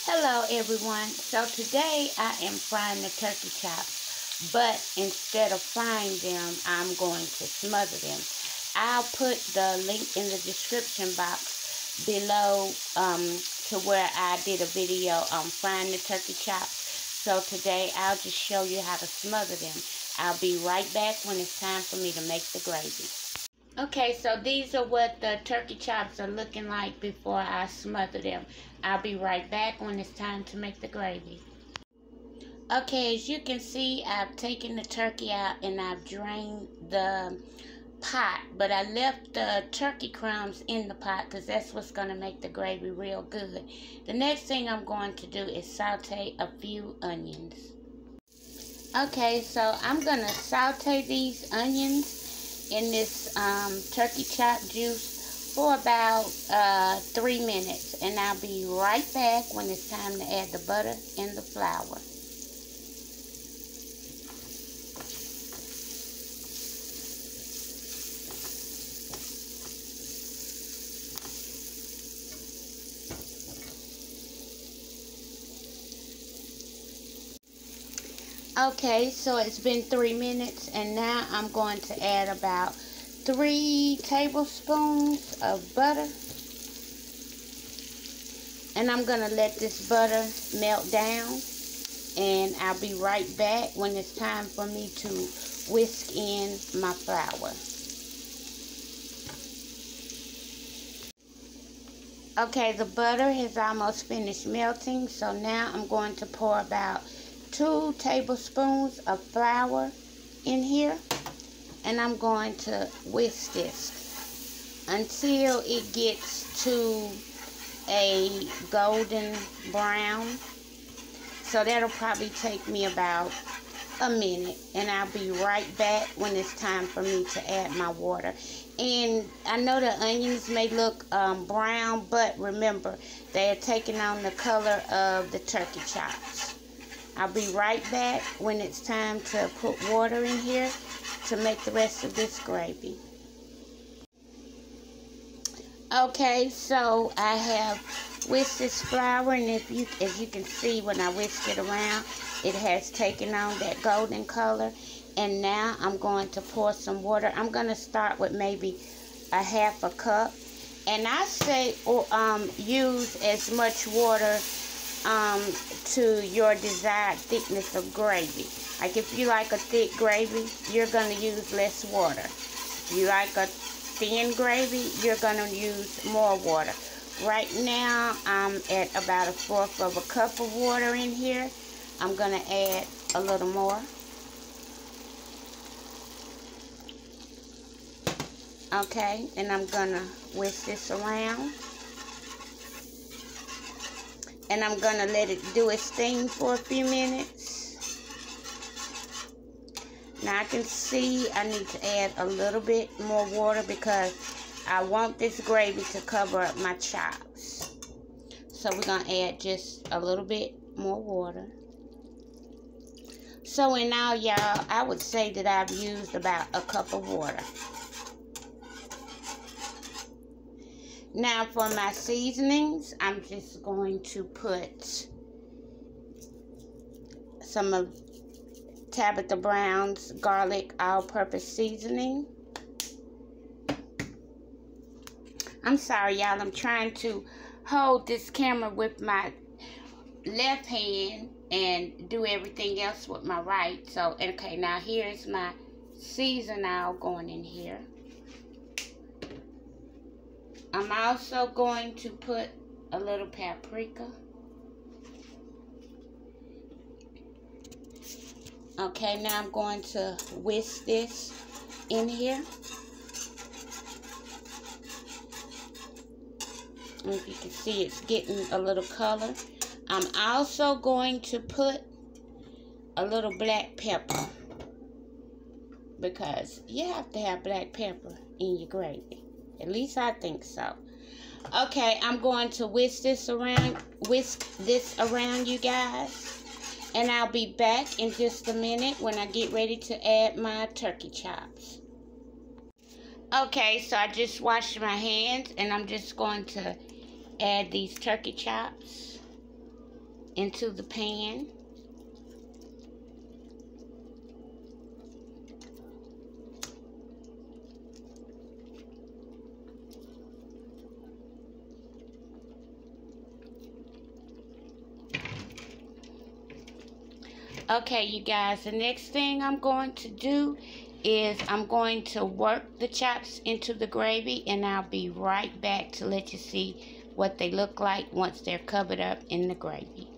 Hello everyone. So today I am frying the turkey chops, but instead of frying them, I'm going to smother them. I'll put the link in the description box below to where I did a video on frying the turkey chops. So today I'll just show you how to smother them. I'll be right back when it's time for me to make the gravy. Okay, so these are what the turkey chops are looking like before I smother them. I'll be right back when it's time to make the gravy. Okay, as you can see, I've taken the turkey out and I've drained the pot, but I left the turkey crumbs in the pot because that's what's going to make the gravy real good. The next thing I'm going to do is saute a few onions. Okay, so I'm going to saute these onions in this turkey chop juice for about 3 minutes, and I'll be right back when it's time to add the butter and the flour. Okay, so it's been 3 minutes, and now I'm going to add about 3 tablespoons of butter. And I'm going to let this butter melt down, and I'll be right back when it's time for me to whisk in my flour. Okay, the butter has almost finished melting, so now I'm going to pour about 2 tablespoons of flour in here, and I'm going to whisk this until it gets to a golden brown. So that'll probably take me about a minute, and I'll be right back when it's time for me to add my water. And I know the onions may look brown, but remember, they are taking on the color of the turkey chops. I'll be right back when it's time to put water in here to make the rest of this gravy. Okay, so I have whisked this flour, and as you can see, when I whisk it around, it has taken on that golden color. And now I'm going to pour some water. I'm going to start with maybe a half a cup. And I say use as much water to your desired thickness of gravy. Like if you like a thick gravy, you're going to use less water. If you like a thin gravy, you're going to use more water. Right now, I'm at about 1/4 of a cup of water in here. I'm going to add a little more. Okay, and I'm going to whisk this around. And I'm going to let it do its thing for a few minutes. Now I can see I need to add a little bit more water because I want this gravy to cover up my chops. So we're going to add just a little bit more water. So in all, y'all, I would say that I've used about a cup of water. Now for my seasonings, I'm just going to put some of Tabitha Brown's garlic all-purpose seasoning. I'm sorry, y'all. I'm trying to hold this camera with my left hand and do everything else with my right. So, okay, now here's my season all going in here. I'm also going to put a little paprika. Okay, now I'm going to whisk this in here. And if you can see, it's getting a little color. I'm also going to put a little black pepper, because you have to have black pepper in your gravy. At least I think so. Okay, I'm going to whisk this around, you guys. And I'll be back in just a minute when I get ready to add my turkey chops. Okay, so I just washed my hands, and I'm just going to add these turkey chops. into the pan. Okay, you guys, the next thing I'm going to do is I'm going to work the chops into the gravy, and I'll be right back to let you see what they look like once they're covered up in the gravy.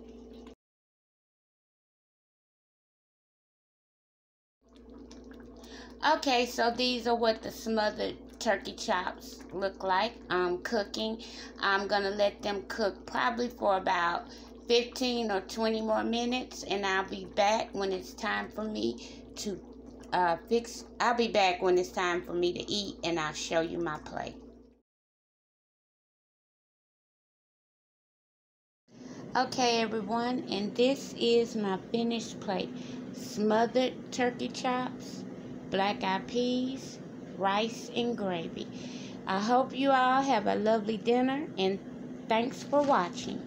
Okay, so these are what the smothered turkey chops look like. Cooking. I'm gonna let them cook probably for about 15 or 20 more minutes, and I'll be back when it's time for me to I'll be back when it's time for me to eat, and I'll show you my plate. Okay, everyone, and this is my finished plate. Smothered turkey chops, black-eyed peas, rice, and gravy. I hope you all have a lovely dinner, and thanks for watching.